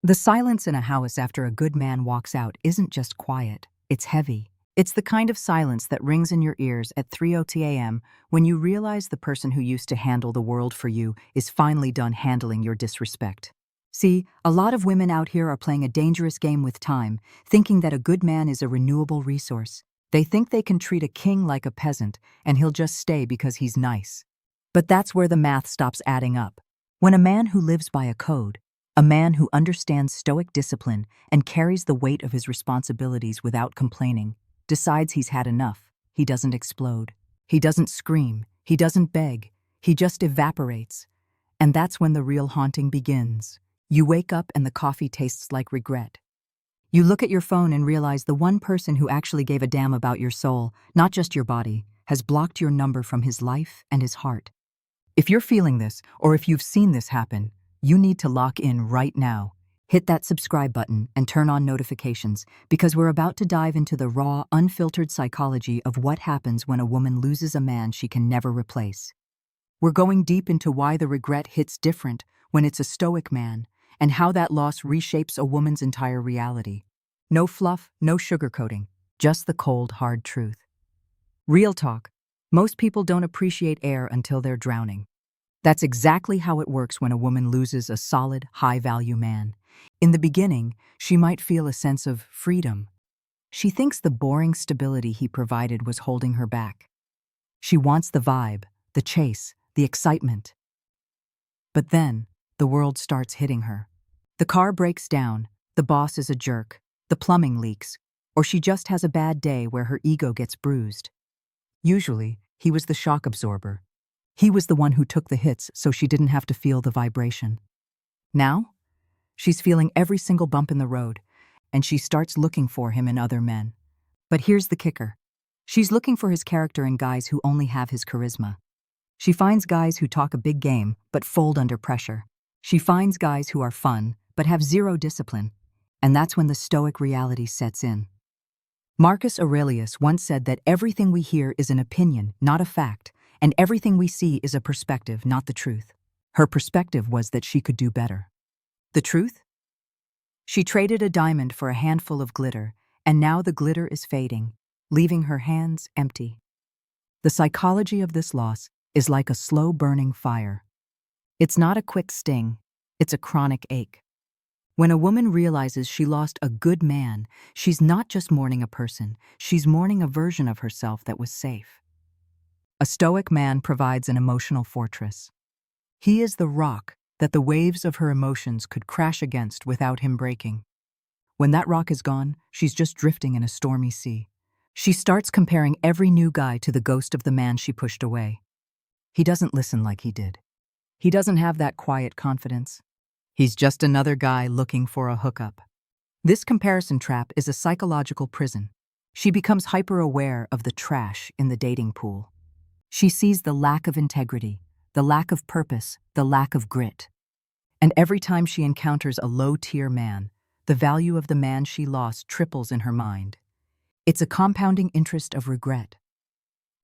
The silence in a house after a good man walks out isn't just quiet, it's heavy. It's the kind of silence that rings in your ears at 3:00 a.m. when you realize the person who used to handle the world for you is finally done handling your disrespect. See, a lot of women out here are playing a dangerous game with time, thinking that a good man is a renewable resource. They think they can treat a king like a peasant, and he'll just stay because he's nice. But that's where the math stops adding up. When a man who lives by a code, a man who understands Stoic discipline and carries the weight of his responsibilities without complaining, decides he's had enough, he doesn't explode. He doesn't scream. He doesn't beg. He just evaporates. And that's when the real haunting begins. You wake up and the coffee tastes like regret. You look at your phone and realize the one person who actually gave a damn about your soul, not just your body, has blocked your number from his life and his heart. If you're feeling this, or if you've seen this happen, you need to lock in right now. Hit that subscribe button and turn on notifications, because we're about to dive into the raw, unfiltered psychology of what happens when a woman loses a man she can never replace. We're going deep into why the regret hits different when it's a Stoic man, and how that loss reshapes a woman's entire reality. No fluff, no sugarcoating, just the cold, hard truth. Real talk. Most people don't appreciate air until they're drowning. That's exactly how it works when a woman loses a solid, high-value man. In the beginning, she might feel a sense of freedom. She thinks the boring stability he provided was holding her back. She wants the vibe, the chase, the excitement. But then, the world starts hitting her. The car breaks down, the boss is a jerk, the plumbing leaks, or she just has a bad day where her ego gets bruised. Usually, he was the shock absorber. He was the one who took the hits so she didn't have to feel the vibration. Now, she's feeling every single bump in the road, and she starts looking for him in other men. But here's the kicker. She's looking for his character in guys who only have his charisma. She finds guys who talk a big game but fold under pressure. She finds guys who are fun but have zero discipline, and that's when the Stoic reality sets in. Marcus Aurelius once said that everything we hear is an opinion, not a fact, and everything we see is a perspective, not the truth. Her perspective was that she could do better. The truth? She traded a diamond for a handful of glitter, and now the glitter is fading, leaving her hands empty. The psychology of this loss is like a slow-burning fire. It's not a quick sting, it's a chronic ache. When a woman realizes she lost a good man, she's not just mourning a person, she's mourning a version of herself that was safe. A Stoic man provides an emotional fortress. He is the rock that the waves of her emotions could crash against without him breaking. When that rock is gone, she's just drifting in a stormy sea. She starts comparing every new guy to the ghost of the man she pushed away. He doesn't listen like he did. He doesn't have that quiet confidence. He's just another guy looking for a hookup. This comparison trap is a psychological prison. She becomes hyper-aware of the trash in the dating pool. She sees the lack of integrity, the lack of purpose, the lack of grit. And every time she encounters a low-tier man, the value of the man she lost triples in her mind. It's a compounding interest of regret.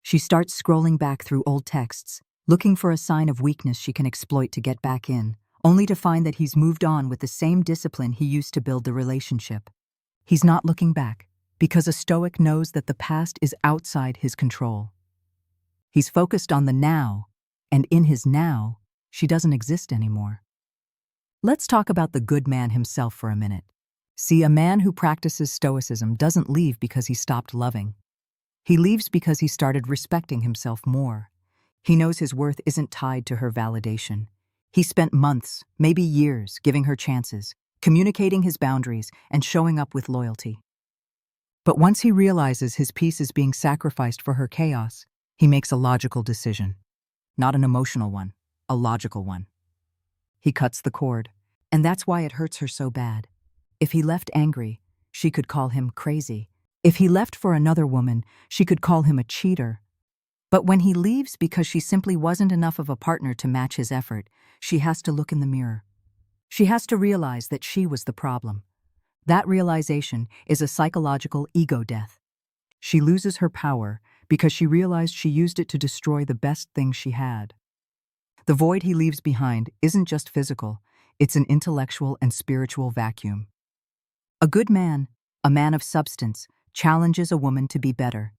She starts scrolling back through old texts, looking for a sign of weakness she can exploit to get back in, only to find that he's moved on with the same discipline he used to build the relationship. He's not looking back, because a Stoic knows that the past is outside his control. He's focused on the now, and in his now, she doesn't exist anymore. Let's talk about the good man himself for a minute. See, a man who practices Stoicism doesn't leave because he stopped loving. He leaves because he started respecting himself more. He knows his worth isn't tied to her validation. He spent months, maybe years, giving her chances, communicating his boundaries, and showing up with loyalty. But once he realizes his peace is being sacrificed for her chaos, he makes a logical decision. Not an emotional one, a logical one. He cuts the cord, and that's why it hurts her so bad. If he left angry, she could call him crazy. If he left for another woman, she could call him a cheater. But when he leaves because she simply wasn't enough of a partner to match his effort, she has to look in the mirror. She has to realize that she was the problem. That realization is a psychological ego death. She loses her power because she realized she used it to destroy the best thing she had. The void he leaves behind isn't just physical, It's an intellectual and spiritual vacuum. A good man, a man of substance, challenges a woman to be better.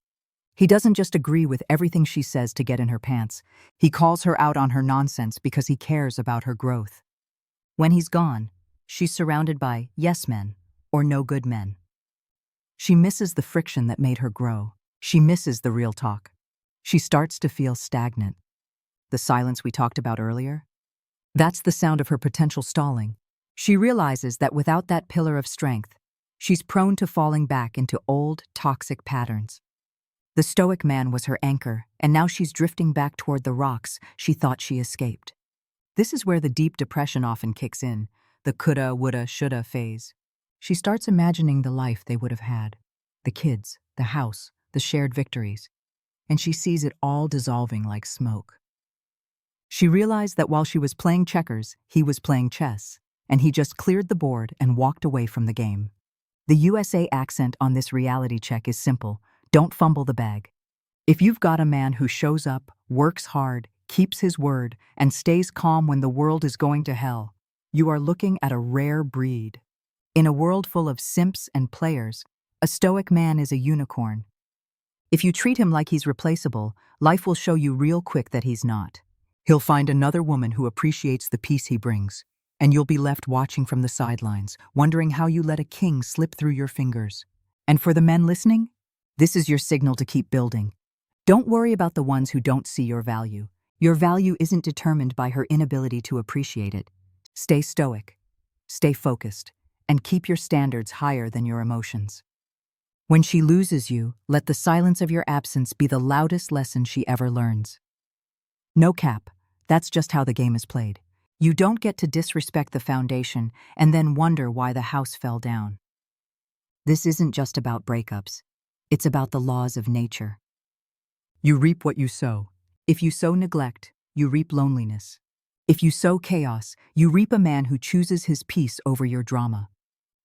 He doesn't just agree with everything she says to get in her pants. He calls her out on her nonsense because he cares about her growth. When he's gone, she's surrounded by yes men or no good men. She misses the friction that made her grow. She misses the real talk. She starts to feel stagnant. The silence we talked about earlier? That's the sound of her potential stalling. She realizes that without that pillar of strength, she's prone to falling back into old, toxic patterns. The stoic man was her anchor, and now she's drifting back toward the rocks she thought she escaped. This is where the deep depression often kicks in, the coulda, woulda, shoulda phase. She starts imagining the life they would have had, the kids, the house, the shared victories, and she sees it all dissolving like smoke. She realized that while she was playing checkers, he was playing chess, and he just cleared the board and walked away from the game. The USA accent on this reality check is simple: don't fumble the bag. If you've got a man who shows up, works hard, keeps his word, and stays calm when the world is going to hell, you are looking at a rare breed. In a world full of simps and players, a stoic man is a unicorn. If you treat him like he's replaceable, life will show you real quick that he's not. He'll find another woman who appreciates the peace he brings, and you'll be left watching from the sidelines, wondering how you let a king slip through your fingers. And for the men listening, this is your signal to keep building. Don't worry about the ones who don't see your value. Your value isn't determined by her inability to appreciate it. Stay stoic, stay focused, and keep your standards higher than your emotions. When she loses you, let the silence of your absence be the loudest lesson she ever learns. No cap, that's just how the game is played. You don't get to disrespect the foundation and then wonder why the house fell down. This isn't just about breakups. It's about the laws of nature. You reap what you sow. If you sow neglect, you reap loneliness. If you sow chaos, you reap a man who chooses his peace over your drama.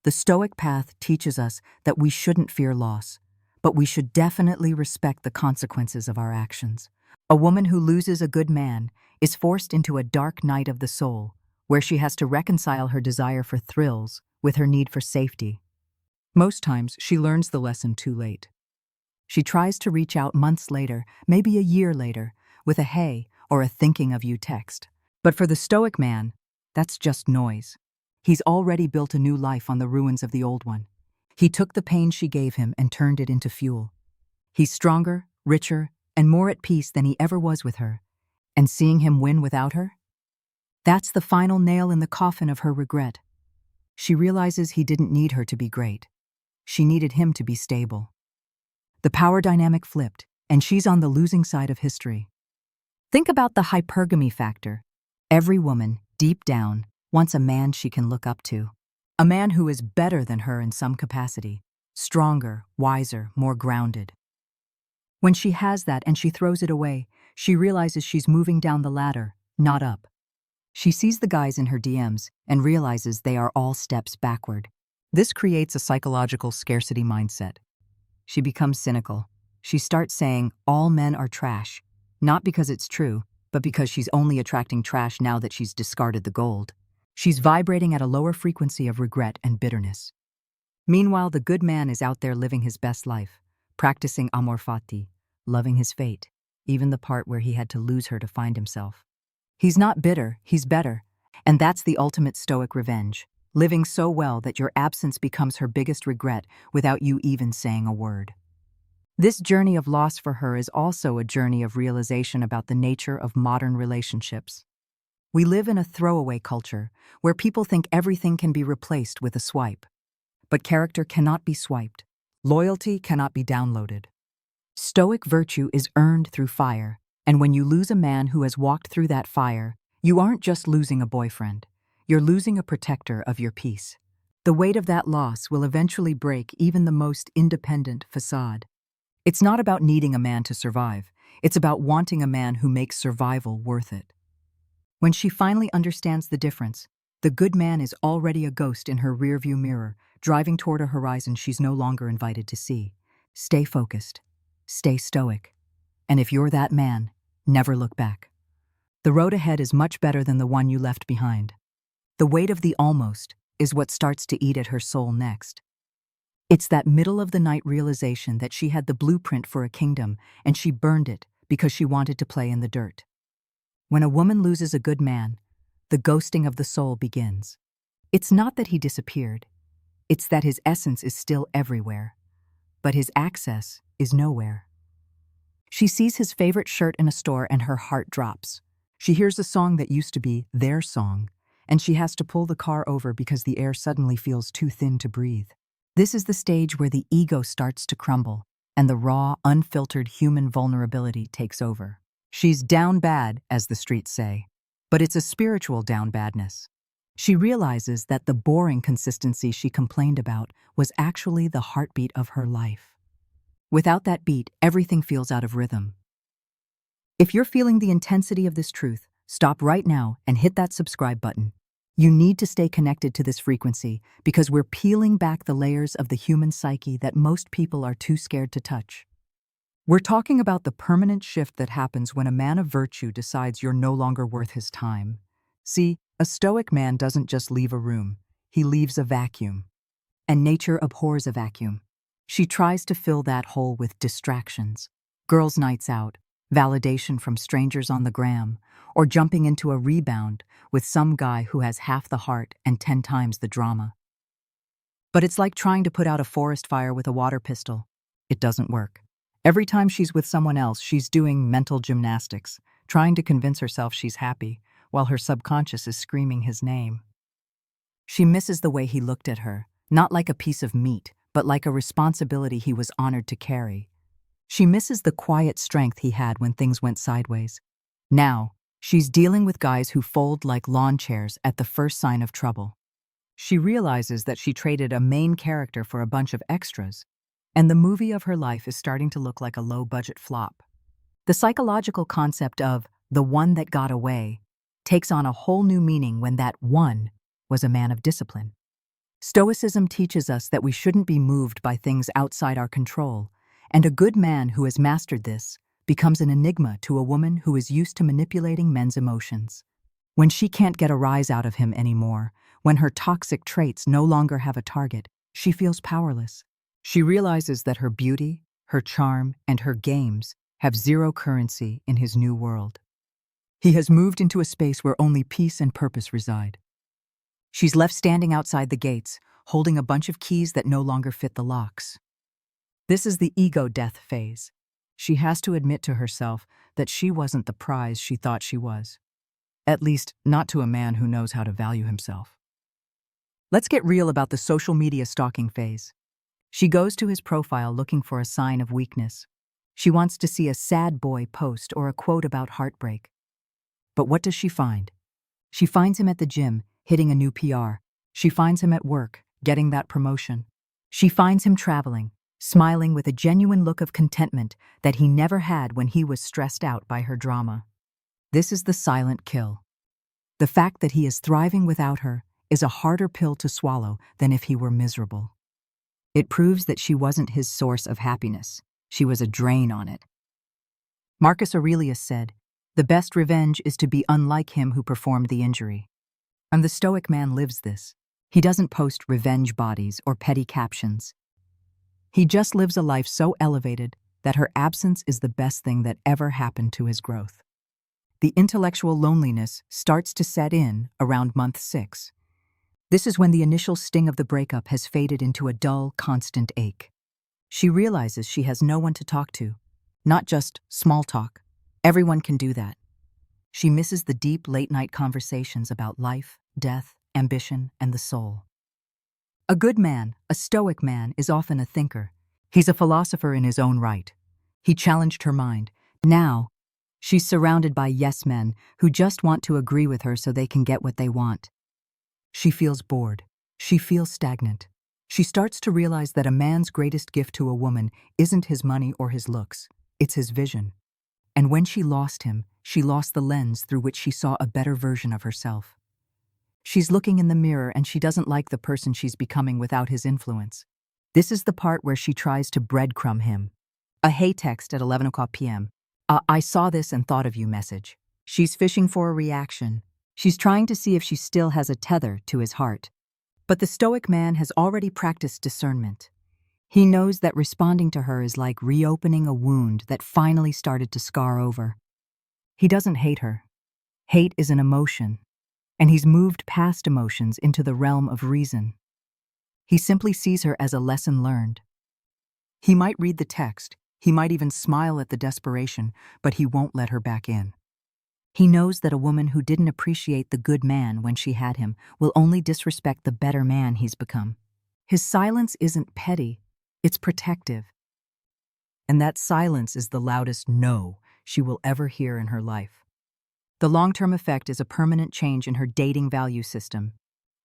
The Stoic path teaches us that we shouldn't fear loss, but we should definitely respect the consequences of our actions. A woman who loses a good man is forced into a dark night of the soul, where she has to reconcile her desire for thrills with her need for safety. Most times, she learns the lesson too late. She tries to reach out months later, maybe a year later, with a hey or a thinking of you text. But for the Stoic man, that's just noise. He's already built a new life on the ruins of the old one. He took the pain she gave him and turned it into fuel. He's stronger, richer, and more at peace than he ever was with her. And seeing him win without her? That's the final nail in the coffin of her regret. She realizes he didn't need her to be great. She needed him to be stable. The power dynamic flipped, and she's on the losing side of history. Think about the hypergamy factor. Every woman, deep down, wants a man she can look up to. A man who is better than her in some capacity. Stronger, wiser, more grounded. When she has that and she throws it away, she realizes she's moving down the ladder, not up. She sees the guys in her DMs and realizes they are all steps backward. This creates a psychological scarcity mindset. She becomes cynical. She starts saying all men are trash, not because it's true, but because she's only attracting trash now that she's discarded the gold. She's vibrating at a lower frequency of regret and bitterness. Meanwhile, the good man is out there living his best life, practicing amor fati, loving his fate, even the part where he had to lose her to find himself. He's not bitter, he's better. And that's the ultimate Stoic revenge, living so well that your absence becomes her biggest regret without you even saying a word. This journey of loss for her is also a journey of realization about the nature of modern relationships. We live in a throwaway culture where people think everything can be replaced with a swipe. But character cannot be swiped. Loyalty cannot be downloaded. Stoic virtue is earned through fire, and when you lose a man who has walked through that fire, you aren't just losing a boyfriend. You're losing a protector of your peace. The weight of that loss will eventually break even the most independent facade. It's not about needing a man to survive. It's about wanting a man who makes survival worth it. When she finally understands the difference, the good man is already a ghost in her rearview mirror, driving toward a horizon she's no longer invited to see. Stay focused. Stay stoic. And if you're that man, never look back. The road ahead is much better than the one you left behind. The weight of the almost is what starts to eat at her soul next. It's that middle-of-the-night realization that she had the blueprint for a kingdom and she burned it because she wanted to play in the dirt. When a woman loses a good man, the ghosting of the soul begins. It's not that he disappeared. It's that his essence is still everywhere, but his access is nowhere. She sees his favorite shirt in a store and her heart drops. She hears a song that used to be their song, and she has to pull the car over because the air suddenly feels too thin to breathe. This is the stage where the ego starts to crumble, and the raw, unfiltered human vulnerability takes over. She's down bad, as the streets say, but it's a spiritual down badness. She realizes that the boring consistency she complained about was actually the heartbeat of her life. Without that beat, everything feels out of rhythm. If you're feeling the intensity of this truth, stop right now and hit that subscribe button. You need to stay connected to this frequency because we're peeling back the layers of the human psyche that most people are too scared to touch. We're talking about the permanent shift that happens when a man of virtue decides you're no longer worth his time. See, a stoic man doesn't just leave a room, he leaves a vacuum. And nature abhors a vacuum. She tries to fill that hole with distractions. Girls' nights out, validation from strangers on the gram, or jumping into a rebound with some guy who has half the heart and 10 times the drama. But it's like trying to put out a forest fire with a water pistol. It doesn't work. Every time she's with someone else, she's doing mental gymnastics, trying to convince herself she's happy, while her subconscious is screaming his name. She misses the way he looked at her, not like a piece of meat, but like a responsibility he was honored to carry. She misses the quiet strength he had when things went sideways. Now, she's dealing with guys who fold like lawn chairs at the first sign of trouble. She realizes that she traded a main character for a bunch of extras, and the movie of her life is starting to look like a low-budget flop. The psychological concept of the one that got away takes on a whole new meaning when that one was a man of discipline. Stoicism teaches us that we shouldn't be moved by things outside our control, and a good man who has mastered this becomes an enigma to a woman who is used to manipulating men's emotions. When she can't get a rise out of him anymore, when her toxic traits no longer have a target, she feels powerless. She realizes that her beauty, her charm, and her games have zero currency in his new world. He has moved into a space where only peace and purpose reside. She's left standing outside the gates, holding a bunch of keys that no longer fit the locks. This is the ego death phase. She has to admit to herself that she wasn't the prize she thought she was. At least, not to a man who knows how to value himself. Let's get real about the social media stalking phase. She goes to his profile looking for a sign of weakness. She wants to see a sad boy post or a quote about heartbreak. But what does she find? She finds him at the gym, hitting a new PR. She finds him at work, getting that promotion. She finds him traveling, smiling with a genuine look of contentment that he never had when he was stressed out by her drama. This is the silent kill. The fact that he is thriving without her is a harder pill to swallow than if he were miserable. It proves that she wasn't his source of happiness. She was a drain on it. Marcus Aurelius said, "The best revenge is to be unlike him who performed the injury." And the Stoic man lives this. He doesn't post revenge bodies or petty captions. He just lives a life so elevated that her absence is the best thing that ever happened to his growth. The intellectual loneliness starts to set in around month 6. This is when the initial sting of the breakup has faded into a dull, constant ache. She realizes she has no one to talk to, not just small talk. Everyone can do that. She misses the deep, late-night conversations about life, death, ambition, and the soul. A good man, a stoic man, is often a thinker. He's a philosopher in his own right. He challenged her mind. Now, she's surrounded by yes men who just want to agree with her so they can get what they want. She feels bored. She feels stagnant. She starts to realize that a man's greatest gift to a woman isn't his money or his looks. It's his vision. And when she lost him, she lost the lens through which she saw a better version of herself. She's looking in the mirror and she doesn't like the person she's becoming without his influence. This is the part where she tries to breadcrumb him. A hey text at 11 o'clock p.m. I saw this and thought of you message. She's fishing for a reaction. She's trying to see if she still has a tether to his heart. But the Stoic man has already practiced discernment. He knows that responding to her is like reopening a wound that finally started to scar over. He doesn't hate her. Hate is an emotion, and he's moved past emotions into the realm of reason. He simply sees her as a lesson learned. He might read the text, he might even smile at the desperation, but he won't let her back in. He knows that a woman who didn't appreciate the good man when she had him will only disrespect the better man he's become. His silence isn't petty, it's protective. And that silence is the loudest no she will ever hear in her life. The long-term effect is a permanent change in her dating value system.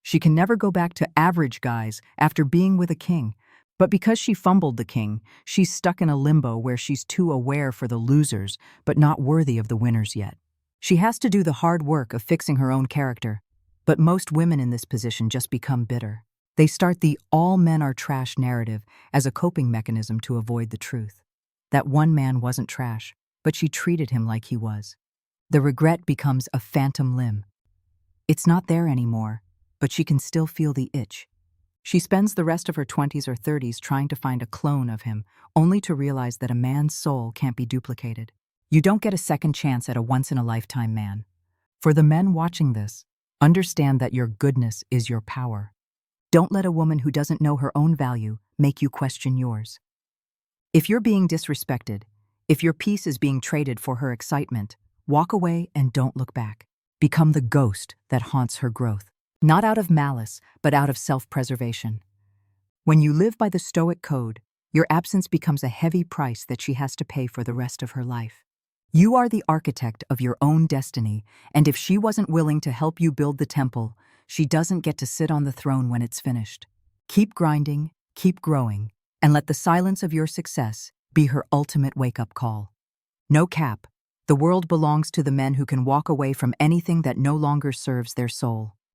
She can never go back to average guys after being with a king, but because she fumbled the king, she's stuck in a limbo where she's too aware for the losers, but not worthy of the winners yet. She has to do the hard work of fixing her own character, but most women in this position just become bitter. They start the all men are trash narrative as a coping mechanism to avoid the truth. That one man wasn't trash, but she treated him like he was. The regret becomes a phantom limb. It's not there anymore, but she can still feel the itch. She spends the rest of her 20s or 30s trying to find a clone of him, only to realize that a man's soul can't be duplicated. You don't get a second chance at a once-in-a-lifetime man. For the men watching this, understand that your goodness is your power. Don't let a woman who doesn't know her own value make you question yours. If you're being disrespected, if your peace is being traded for her excitement, walk away and don't look back. Become the ghost that haunts her growth. Not out of malice, but out of self-preservation. When you live by the Stoic code, your absence becomes a heavy price that she has to pay for the rest of her life. You are the architect of your own destiny, and if she wasn't willing to help you build the temple, she doesn't get to sit on the throne when it's finished. Keep grinding, keep growing, and let the silence of your success be her ultimate wake-up call. No cap, the world belongs to the men who can walk away from anything that no longer serves their soul.